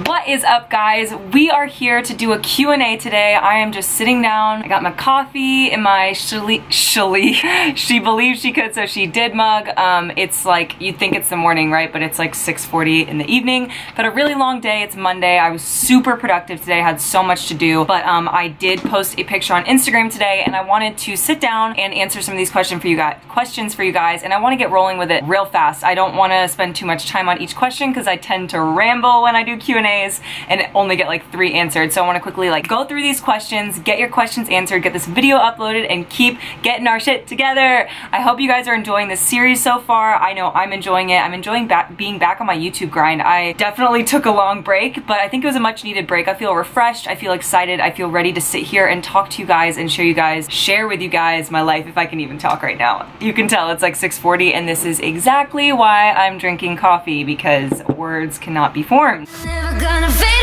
What is up, guys? We are here to do a Q&A today. I am just sitting down. I got my coffee in my she believed she could, so she did mug. It's like, you'd think it's the morning, right? But it's like 6:40 in the evening. But a really long day. It's Monday. I was super productive today. I had so much to do. But I did post a picture on Instagram today, and I wanted to sit down and answer some of these questions for you guys. And I want to get rolling with it real fast. I don't want to spend too much time on each question because I tend to ramble when I do Q&As and only get like 3 answered. So I want to quickly like go through these questions, get your questions answered, get this video uploaded, and keep getting our shit together. I hope you guys are enjoying this series so far. I know I'm enjoying it. I'm enjoying being back on my YouTube grind. I definitely took a long break, but I think it was a much needed break. I feel refreshed. I feel excited. I feel ready to sit here and talk to you guys and share with you guys my life, if I can even talk right now. You can tell it's like 6:40, and this is exactly why I'm drinking coffee, because words cannot be formed. Never gonna fade away.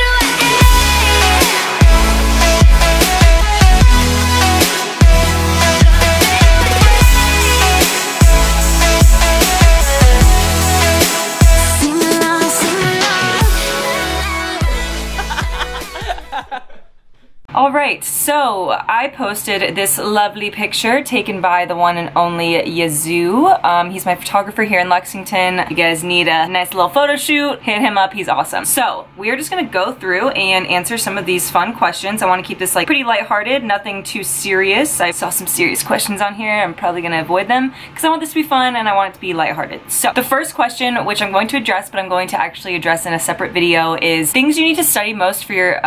Alright, so I posted this lovely picture taken by the one and only Yazoo. He's my photographer here in Lexington. If you guys need a nice little photo shoot, hit him up, he's awesome. So, we are just gonna go through and answer some of these fun questions. I wanna keep this like pretty lighthearted, nothing too serious. I saw some serious questions on here. I'm probably gonna avoid them because I want this to be fun and I want it to be lighthearted. So, the first question, which I'm going to address, but I'm going to actually address in a separate video, is things you need to study most for your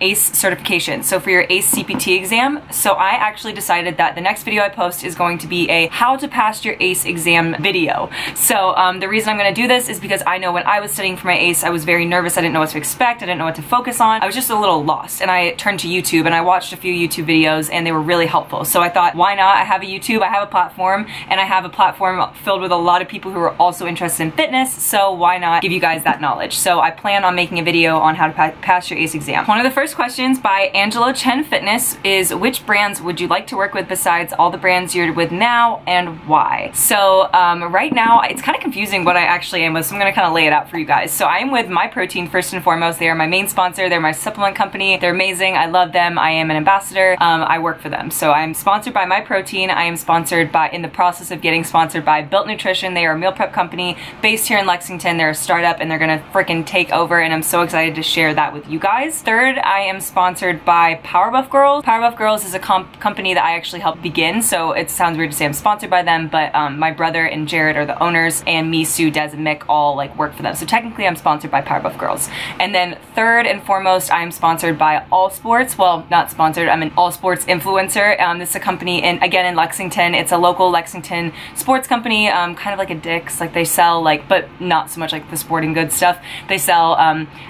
ACE certification. So for your ACE CPT exam. So I actually decided that the next video I post is going to be a how to pass your ACE exam video. So the reason I'm going to do this is because I know when I was studying for my ACE, I was very nervous. I didn't know what to expect. I didn't know what to focus on. I was just a little lost, and I turned to YouTube and I watched a few YouTube videos, and they were really helpful. So I thought, why not? I have a YouTube, I have a platform, and I have a platform filled with a lot of people who are also interested in fitness, so why not give you guys that knowledge? So I plan on making a video on how to pass your ACE exam. One of the first questions by Angelo Chen Fitness is, which brands would you like to work with besides all the brands you're with now, and why? So right now it's kind of confusing what I actually am with, so I'm going to kind of lay it out for you guys. So I am with MyProtein first and foremost. They are my main sponsor. They're my supplement company. They're amazing. I love them. I am an ambassador. I work for them. So I'm sponsored by MyProtein. I am sponsored by, in the process of getting sponsored by Built Nutrition. They are a meal prep company based here in Lexington. They're a startup and they're going to freaking take over, and I'm so excited to share that with you guys. Third, I am sponsored by Powerbuff Girls. Powerbuff Girls is a company that I actually helped begin, so it sounds weird to say I'm sponsored by them, but my brother and Jared are the owners, and me, Sue, Des, and Mick all like work for them. So technically I'm sponsored by Powerbuff Girls. And then third and foremost, I'm sponsored by All Sports. Well, not sponsored, I'm an All Sports influencer. This is a company again in Lexington. It's a local Lexington sports company, kind of like a Dick's. Like they sell like, but not so much like the sporting goods stuff. They sell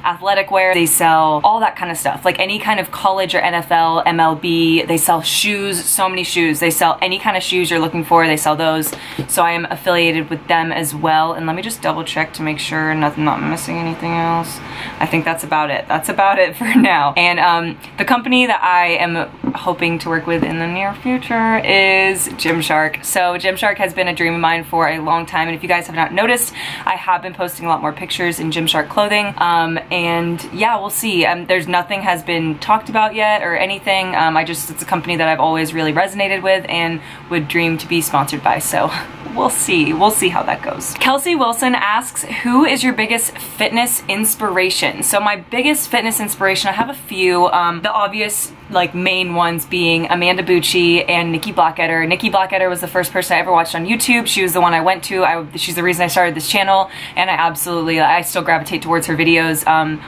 athletic wear. They sell all that kind of stuff. Like any kind of college or NFL, MLB, they sell shoes, so many shoes. They sell any kind of shoes you're looking for, they sell those. So I am affiliated with them as well. And let me just double check to make sure I'm not missing anything else. I think that's about it. That's about it for now. And the company that I am hoping to work with in the near future is Gymshark. So Gymshark has been a dream of mine for a long time. And if you guys have not noticed, I have been posting a lot more pictures in Gymshark clothing. And yeah, we'll see. There's nothing has been talked about yet or anything. It's a company that I've always really resonated with and would dream to be sponsored by. So we'll see how that goes. Kelsey Wilson asks, who is your biggest fitness inspiration? So my biggest fitness inspiration, I have a few. The obvious like main ones being Amanda Bucci and Nikki Blackketter. Nikki Blackketter was the first person I ever watched on YouTube. She was the one I went to. She's the reason I started this channel, and I still gravitate towards her videos.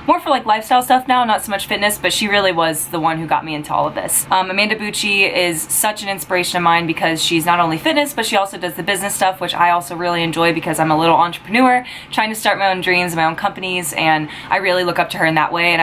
More for like lifestyle stuff now, not so much fitness, but she really was the one who got me into all of this. Amanda Bucci is such an inspiration of mine because she's not only fitness, but she also does the business stuff, which I also really enjoy because I'm a little entrepreneur trying to start my own dreams, my own companies, and I really look up to her in that way. And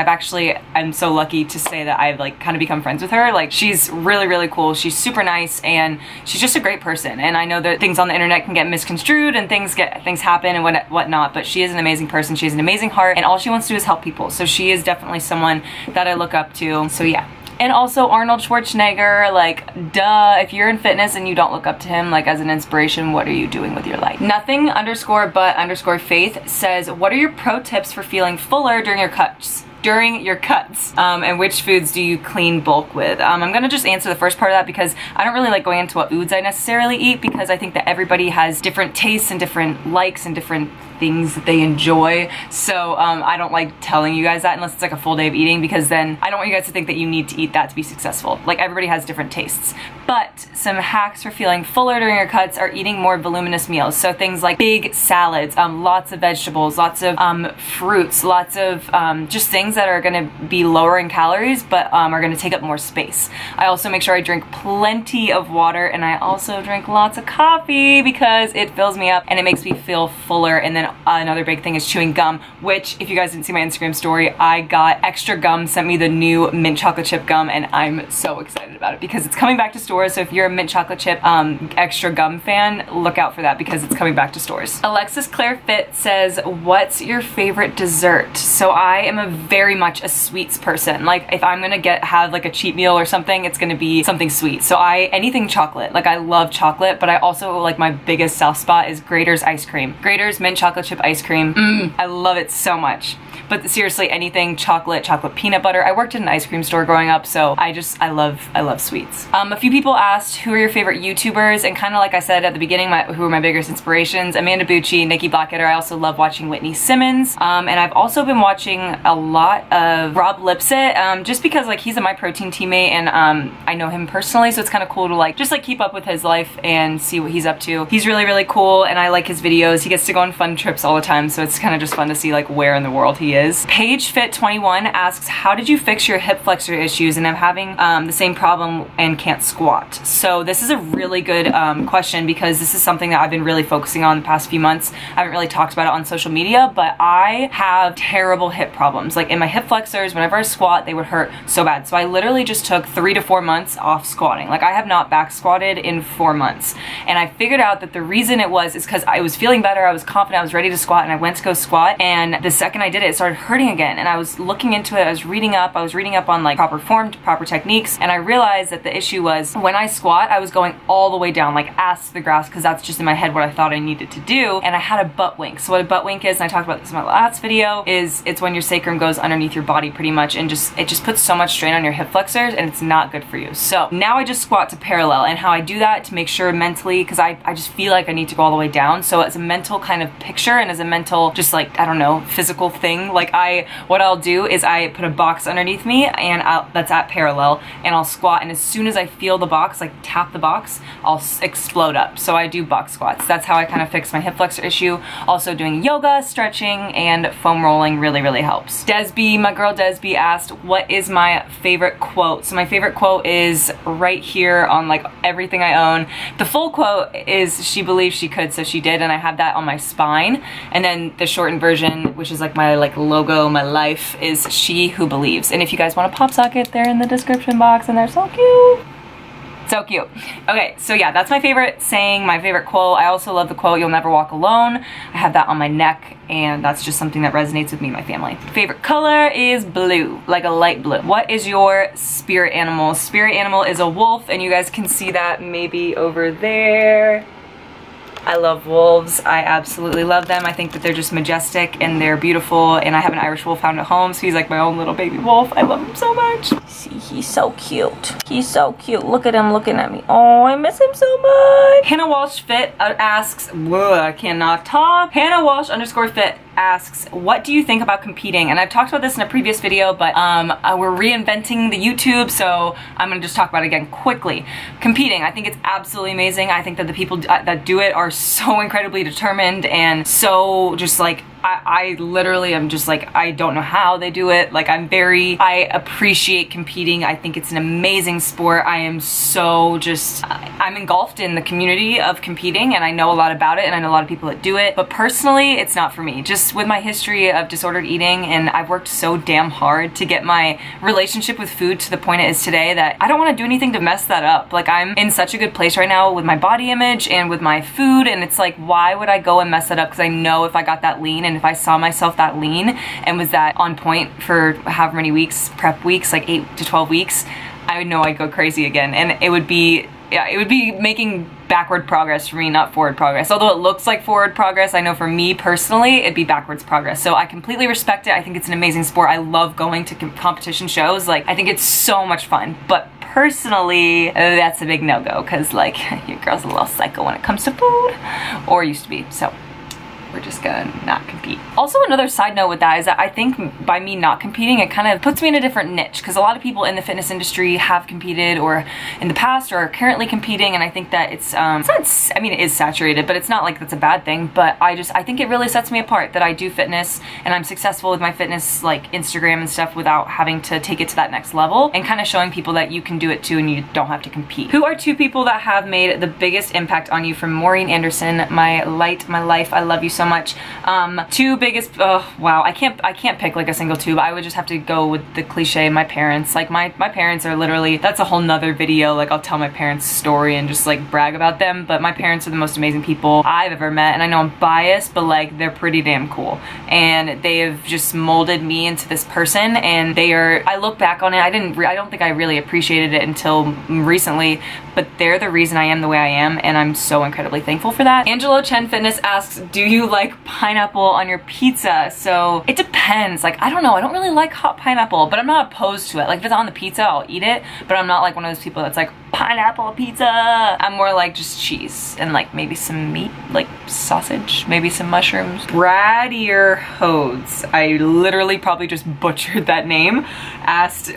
I'm so lucky to say that I've like kind of become friends with her. Like she's really, really cool. She's super nice and she's just a great person. And I know that things on the internet can get misconstrued and things happen and whatnot, but she is an amazing person. She has an amazing heart, and all she wants to do is help people. So she is definitely someone that I look up to. So yeah. And also Arnold Schwarzenegger, like, duh, if you're in fitness and you don't look up to him, like, as an inspiration, what are you doing with your life? Nothing_but_faith says, what are your pro tips for feeling fuller during your cuts? during your cuts? And which foods do you clean bulk with? I'm gonna just answer the first part of that because I don't really like going into what foods I necessarily eat, because I think that everybody has different tastes and different likes and different things that they enjoy. So I don't like telling you guys that unless it's like a full day of eating, because then I don't want you guys to think that you need to eat that to be successful. Like, everybody has different tastes. But some hacks for feeling fuller during your cuts are eating more voluminous meals. So things like big salads, lots of vegetables, lots of fruits, lots of just things that are gonna be lower in calories but are gonna take up more space. I also make sure I drink plenty of water, and I also drink lots of coffee because it fills me up and it makes me feel fuller. And then another big thing is chewing gum, which, if you guys didn't see my Instagram story, I got Extra Gum sent me the new mint chocolate chip gum, and I'm so excited about it because it's coming back to stores. So if you're a mint chocolate chip Extra Gum fan, look out for that because it's coming back to stores. Alexis Claire Fit says, what's your favorite dessert? So I am a very much a sweets person. Like, if I'm gonna have like a cheat meal or something, it's gonna be something sweet. So anything chocolate. Like, I love chocolate, but I also, like, my biggest soft spot is Grater's ice cream. Grater's mint chocolate chip ice cream. I love it so much. But seriously, anything chocolate peanut butter. I worked in an ice cream store growing up, so I love sweets. A few people asked, who are your favorite YouTubers? And kind of like I said at the beginning, who are my biggest inspirations: Amanda Bucci, Nikki Blackketter. I also love watching Whitney Simmons. And I've also been watching a lot of Rob Lipsett, just because, like, he's a MyProtein teammate, and I know him personally, so it's kind of cool to just keep up with his life and see what he's up to. He's really, really cool, and I like his videos. He gets to go on fun trips all the time, so it's kind of just fun to see like where in the world he is. PageFit21 asks, how did you fix your hip flexor issues? And I'm having the same problem and can't squat. So this is a really good question, because this is something that I've been really focusing on the past few months. I haven't really talked about it on social media, but I have terrible hip problems. Like, in my hip flexors, whenever I squat, they would hurt so bad. So I literally just took 3 to 4 months off squatting. Like, I have not back squatted in 4 months. And I figured out that the reason it was is because I was feeling better, I was confident, I was ready to squat, and I went to go squat, and the second I did it, it started hurting again. And I was looking into it, I was reading up on like proper form, proper techniques, and I realized that the issue was when I squat, I was going all the way down, like ass to the grass, because that's just in my head what I thought I needed to do, and I had a butt wink. So what a butt wink is, and I talked about this in my last video, is it's when your sacrum goes underneath your body pretty much, and it just puts so much strain on your hip flexors, and it's not good for you. So now I just squat to parallel, and how I do that to make sure mentally, because I just feel like I need to go all the way down. So as a mental kind of picture, and as a mental, just like, I don't know, physical thing, like what I'll do is I put a box underneath me, and that's at parallel, and I'll squat, and as soon as I feel the box, like tap the box, I'll explode up. So I do box squats. That's how I kind of fix my hip flexor issue. Also doing yoga, stretching, and foam rolling really, really helps. Desby, my girl Desby, asked, what is my favorite quote? So my favorite quote is right here on like everything I own. The full quote is, she believed she could, so she did, and I have that on my spine. And then the shortened version, which is like my logo, my life, is she who believes. And if you guys want a pop socket, they're in the description box, and they're so cute. So cute. Okay, so yeah, that's my favorite saying, my favorite quote. I also love the quote, "You'll never walk alone." I have that on my neck, and that's just something that resonates with me and my family. Favorite color is blue, like a light blue. What is your spirit animal? Spirit animal is a wolf, and you guys can see that maybe over there. I love wolves. I absolutely love them. I think that they're just majestic and they're beautiful, and I have an Irish wolfhound at home, so he's like my own little baby wolf. I love him so much. See, he's so cute. He's so cute. Look at him looking at me. Oh, I miss him so much. Hannah Walsh Fit asks, whoa, I cannot talk. Hannah Walsh _fit asks, what do you think about competing? And I've talked about this in a previous video, but we're reinventing the YouTube, so I'm gonna just talk about it again quickly. Competing, I think it's absolutely amazing. I think that the people that do it are so incredibly determined, and so just like, I literally am just like, I don't know how they do it. Like, I appreciate competing. I think it's an amazing sport. I am so I'm engulfed in the community of competing, and I know a lot about it, and I know a lot of people that do it, but personally, it's not for me. Just with my history of disordered eating, and I've worked so damn hard to get my relationship with food to the point it is today, that I don't want to do anything to mess that up. Like, I'm in such a good place right now with my body image and with my food, and it's like, why would I go and mess it up? Because I know if I got that lean, and if I saw myself that lean and was that on point for however many weeks, prep weeks, like 8 to 12 weeks, I would know I'd go crazy again, and it would be yeah, it would be making backward progress for me, not forward progress. Although it looks like forward progress, I know for me personally, it'd be backwards progress. So I completely respect it. I think it's an amazing sport. I love going to competition shows. Like, I think it's so much fun. But personally, that's a big no-go, because like, your girl's a little psycho when it comes to food, or used to be, so we're just gonna not compete. Also, another side note with that is that I think by me not competing, it kind of puts me in a different niche, because a lot of people in the fitness industry have competed or in the past or are currently competing, and I think that it's not, I mean, it is saturated, but it's not like that's a bad thing. But I think it really sets me apart that I do fitness and I'm successful with my fitness, like Instagram and stuff, without having to take it to that next level, and kind of showing people that you can do it too and you don't have to compete. Who are 2 people that have made the biggest impact on you? From Maureen Anderson. My light, my life, I love you so much. 2 biggest, oh wow, I can't pick like a single 2, but I would just have to go with the cliche, my parents. Like my parents are literally, that's a whole nother video, like I'll tell my parents' story and just like brag about them, but my parents are the most amazing people I've ever met, and I know I'm biased, but like they're pretty damn cool, and they have just molded me into this person, and they are, I look back on it, I don't think I really appreciated it until recently, but they're the reason I am the way I am, and I'm so incredibly thankful for that. Angelo Chen Fitness asks, do you like pineapple on your pizza? So it depends. Like, I don't know, I don't really like hot pineapple, but I'm not opposed to it. Like, if it's on the pizza, I'll eat it, but I'm not like one of those people that's like, pineapple pizza. I'm more like just cheese and like maybe some meat, like sausage, maybe some mushrooms. Bradier Hodes, I literally probably just butchered that name, asked,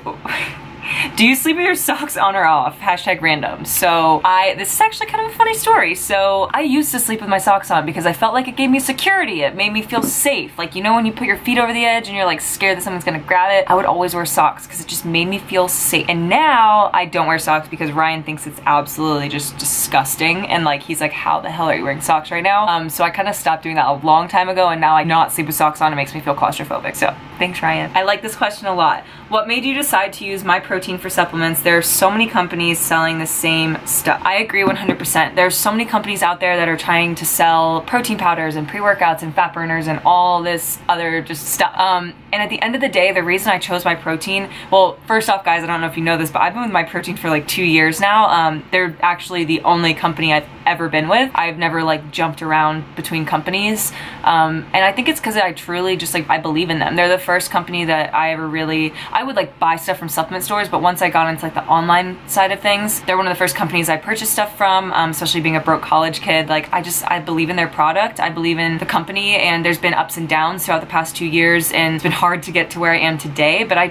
do you sleep with your socks on or off? Hashtag random. So this is actually kind of a funny story. So I used to sleep with my socks on because I felt like it gave me security. It made me feel safe. Like, you know, when you put your feet over the edge and you're like scared that someone's gonna grab it, I would always wear socks because it just made me feel safe. And now I don't wear socks because Ryan thinks it's absolutely just disgusting. And like, he's like, how the hell are you wearing socks right now? So I kind of stopped doing that a long time ago, and now I not sleep with socks on. It makes me feel claustrophobic. So thanks, Ryan. I like this question a lot. What made you decide to use MyProtein for supplements? There are so many companies selling the same stuff. I agree 100%. There's so many companies out there that are trying to sell protein powders and pre-workouts and fat burners and all this other just stuff. And at the end of the day, the reason I chose MyProtein, well, first off, guys, I don't know if you know this, but I've been with MyProtein for like 2 years now. They're actually the only company I've ever been with. I've never like jumped around between companies. And I think it's because I truly just like, I believe in them. They're the first company that I ever really, I would like buy stuff from supplement stores, but once I got into like the online side of things, they're one of the first companies I purchased stuff from, especially being a broke college kid. Like, I believe in their product. I believe in the company, and there's been ups and downs throughout the past 2 years, and it's been hard to get to where I am today, but I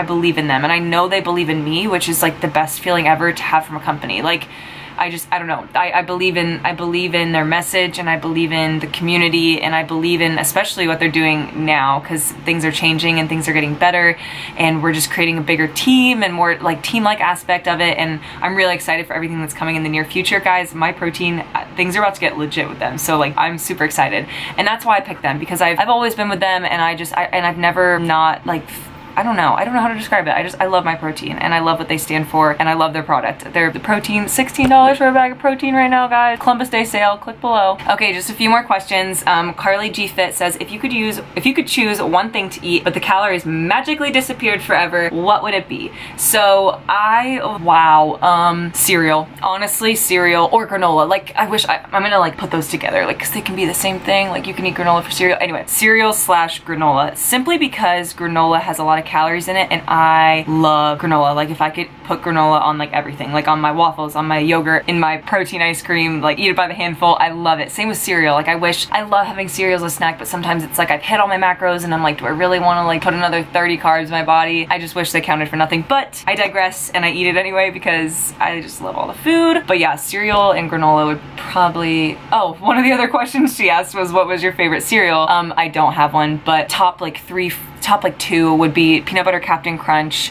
believe in them, and I know they believe in me, which is like the best feeling ever to have from a company. Like, I don't know. I believe in their message, and I believe in the community, and I believe in especially what they're doing now, because things are changing and things are getting better, and we're just creating a bigger team and more like team-like aspect of it, and I'm really excited for everything that's coming in the near future, guys. MyProtein, things are about to get legit with them, so like I'm super excited, and that's why I picked them, because I've always been with them, and I've never not like, I don't know how to describe it. I love MyProtein, and I love what they stand for, and I love their product. They're the protein, $16 for a bag of protein right now, guys. Columbus Day sale, click below. Okay, just a few more questions. Carly G Fit says, if you could choose one thing to eat, but the calories magically disappeared forever, what would it be? So cereal. Honestly, cereal or granola. Like, I wish I'm gonna like put those together, like, cause they can be the same thing. Like, you can eat granola for cereal. Anyway, cereal / granola, simply because granola has a lot of calories in it, and I love granola. Like, if I could put granola on like everything, like on my waffles, on my yogurt, in my protein ice cream, like eat it by the handful, I love it. Same with cereal. Like, I love having cereal as a snack, but sometimes it's like I've hit all my macros and I'm like, do I really want to like put another 30 carbs in my body? I just wish they counted for nothing, but I digress, and I eat it anyway because I just love all the food. But yeah, cereal and granola would probably, oh, one of the other questions she asked was, what was your favorite cereal? I don't have one, but top 2 would be peanut butter Captain Crunch,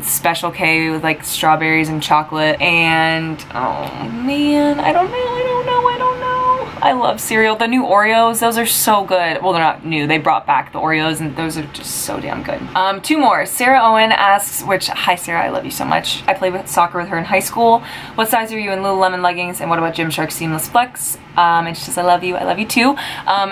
Special K with like strawberries and chocolate, and oh man, I don't know. I love cereal. The new Oreos, those are so good. Well, they're not new. They brought back the Oreos and those are just so damn good. Two more. Sarah Owen asks, hi Sarah, I love you so much. I played with soccer with her in high school. What size are you in Lululemon leggings and what about Gymshark seamless flex? And she says, I love you too.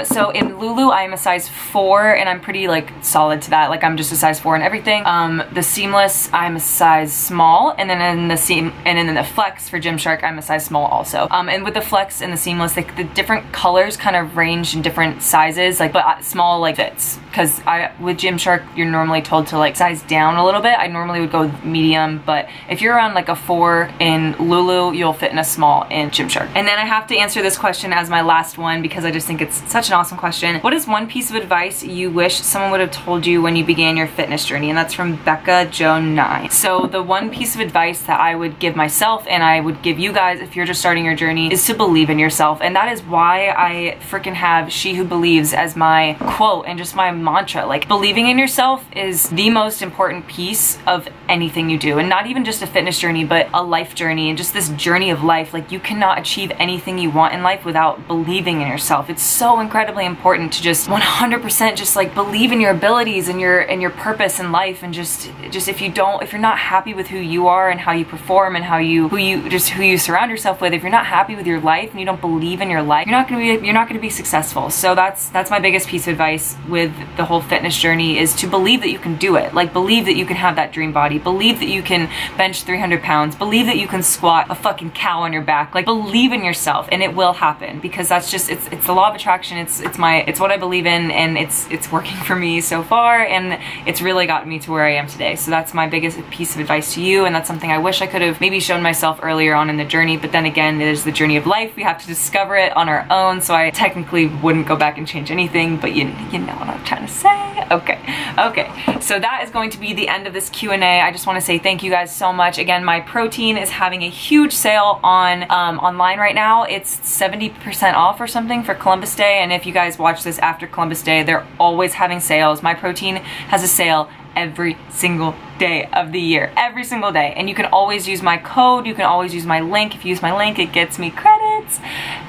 So in Lulu, I'm a size 4 and I'm pretty like solid to that. Like I'm just a size 4 in everything. The seamless, I'm a size small, and then in the flex for Gymshark, I'm a size small also. And with the flex and the seamless, the different colors kind of range in different sizes, like but small like fits. Because with Gymshark, you're normally told to like size down a little bit. I normally would go medium, but if you're around like a 4 in Lulu, you'll fit in a small in Gymshark. And then I have to answer this question as my last one because I just think it's such an awesome question. What is one piece of advice you wish someone would have told you when you began your fitness journey? And that's from Becca Joe 9. So the one piece of advice that I would give myself and I would give you guys if you're just starting your journey is to believe in yourself. And that is why I freaking have She Who Believes as my quote and just my mantra. Like believing in yourself is the most important piece of anything you do, and not even just a fitness journey but a life journey and just this journey of life. Like you cannot achieve anything you want in life without believing in yourself. It's so incredibly important to just 100% just like believe in your abilities and your purpose in life, and just if you're not happy with who you are and how you perform and who you surround yourself with, if you're not happy with your life and you don't believe in your life, you're not gonna be successful. So that's my biggest piece of advice with the whole fitness journey, is to believe that you can do it. Like believe that you can have that dream body, believe that you can bench 300 pounds, believe that you can squat a fucking cow on your back. Like believe in yourself and it will happen, because that's just it's the law of attraction. It's what I believe in, and it's working for me so far, and it's really gotten me to where I am today. So that's my biggest piece of advice to you, and that's something I wish I could have maybe shown myself earlier on in the journey, but then again, it is the journey of life. We have to discover it on our own, so I technically wouldn't go back and change anything, but you know what I'm trying to say. Okay, so that is going to be the end of this Q&A. I just want to say thank you guys so much. Again, MyProtein is having a huge sale on online right now. It's 70% off or something for Columbus Day, and if you guys watch this after Columbus Day, they're always having sales. MyProtein has a sale every single day of the year, every single day, and you can always use my code, you can always use my link. If you use my link, it gets me credits,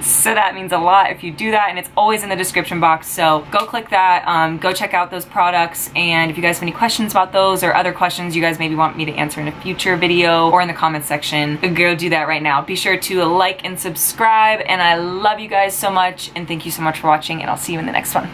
so that means a lot if you do that, and it's always in the description box, so go click that, go check out those products, and if you guys have any questions about those or other questions you guys maybe want me to answer in a future video or in the comments section, go do that right now. Be sure to like and subscribe, and I love you guys so much, and thank you so much for watching, and I'll see you in the next one.